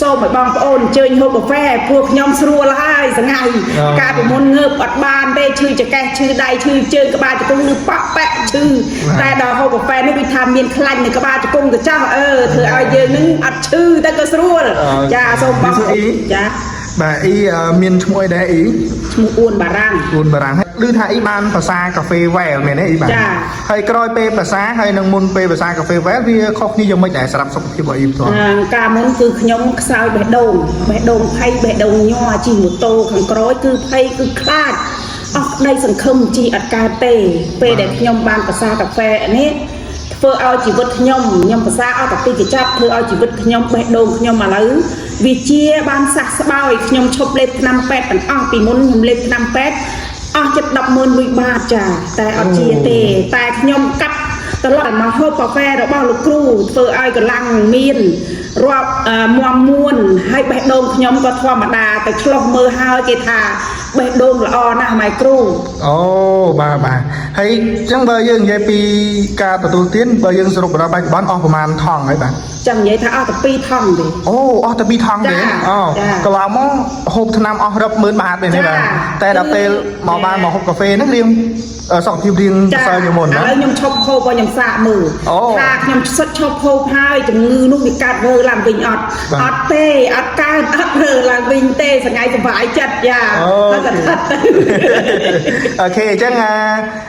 សូមឲ្យបងប្អូនជើញហូបកាហ្វេពួកខ្ញុំស្រួលហើយសងៃការពីមុនងើបអត់បានទេឈឺចង្កេះឈឺដៃឈឺជើងក្បាលជង្គង់ឬប៉ប៉ាក់ឈឺតែដល់ហូបកាហ្វេនេះវាថាមានខ្លាញ់នៅក្បាលជង្គង់កញ្ចោះធ្វើឲ្យយើងនឹងអត់ឈឺតែក៏ស្រួលចាសូមបងប្អូនចាបាទអ៊ីមានឈ្មោះអីដែរអ៊ីឈ្មោះអួនបារាំងឮថាអ៊ីបានភាសាកាហ្វេវែលមែនទេអ៊ីបាទហើយក្រោយពេលភាសាហើយនឹងមុនពេលភាសាកាហ្វេវែលវាខុសគ្នាយ៉ាងម៉េចដែរសម្រាប់សុខភាពរបស់អ៊ីផ្ទាល់ការមុនគឺខ្ញុំខ្សោយបេះដូងភ័យបេះដូងញ័រជិះម៉ូតូខាងក្រោយគឺភ័យគឺខ្លាចអស់ក្តីសង្ឃឹមជិះអត់កើតទេពេលដែលខ្ញុំបានភាសាកាហ្វេនេះធ្វើឲ្យជីវិតខ្ញុំភាសាអត់តែពីកញ្ចប់ធ្វើឲ្យជីវិតខ្ញុំបេះដូងខ្ញុំឥឡូវវាជាបានសះស្បើយខ្ញុំឈប់លេបថ្នាំពេទ្យទាំងអស់ពីមុនខ្ញុំលេបថ្នាំពេទ្យអស់ជិត 100000 លុយបាតចាតែអត់ជាទេតែខ្ញុំកាត់ត្រឡប់មកហូបកាហ្វេរបស់លោកគ្រូធ្វើឲ្យកម្លាំងមានរាប់មាំមួនហើយបេះដូងខ្ញុំក៏ធម្មតាតែឆ្លោះមើលហើយគេថាបេះដូងល្អណាស់ម៉ែគ្រូអូបាទហើយអញ្ចឹងបើយើងនិយាយពីការទទួលទានបើយើងសរុបដល់បច្ចុប្បន្នអស់ប្រហែលថងហើយបាទចាំនិយាយថាអស់តែ2ថងទេអូអស់តែ2ថងទេអូកន្លងមកហូបថ្នាំអស់រាប់ម៉ឺនបាតទេបាទតែដល់ពេលមកបានមកហូបកាហ្វេហ្នឹងរៀងសុខភាពរៀងប្រសើរជាងមុនណាឥឡូវខ្ញុំឈប់ហូបខ្ញុំសាកមើលថាខ្ញុំសុទ្ធឈប់ហូបហើយជំងឺនោះវាកាត់រើឡើងវិញអត់ទេអត់កើតអត់រើឡើងវិញទេសង្ហៃសុបាយចិត្តយ៉ាហើយក៏ថិតអូខេអញ្ចឹង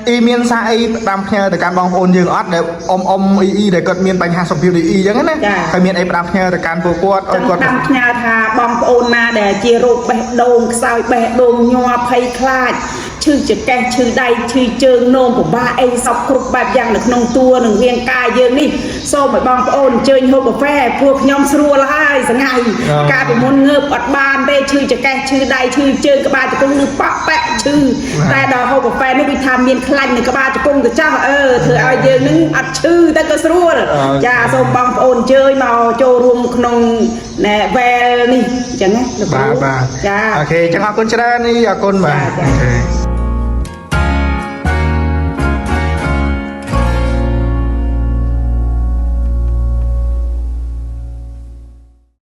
អ៊ីមានសារអីផ្ដាំផ្ញើទៅកាន់បងប្អូនយើងអត់ដែលអ៊ំអ៊ីដែលគាត់មានបញ្ហាសុខភាពដូចអ៊ីអញ្ចឹងណាហើយមានអីផ្ដាំផ្ញើទៅកាន់ពួកគាត់ឲ្យគាត់ផ្ដាំផ្ញើថាបងប្អូនណាដែលជារោគបេះដូងខ្សោយបេះដូងញ័រភ័យខ្លាចឈឺចង្កេះឈឺដៃឈឺជើងនោមពិបាកអីសពគ្រប់បែបយ៉ាងនៅក្នុងតួនិងរាងកាយយើងនេះសូមឲ្យបងប្អូនអញ្ជើញហូបកាហ្វេពួកខ្ញុំស្រួលហើយសងៃការពីមុនងើបអត់បានទេឈឺចង្កេះឈឺដៃឈឺជើងក្បាលជង្គង់ឬប៉ប៉ាក់ឈឺតែដល់ហូបកាហ្វេនេះវាថាមានខ្លាញ់នៅក្បាលជង្គង់កញ្ចោះធ្វើឲ្យយើងនឹងអត់ឈឺតែក៏ស្រួលចាសូមបងប្អូនអញ្ជើញមកចូលរួមក្នុងវែលនេះអញ្ចឹងណាបាទចាអូខេអញ្ចឹងអរគុណច្រើននេះអរគុណបាទ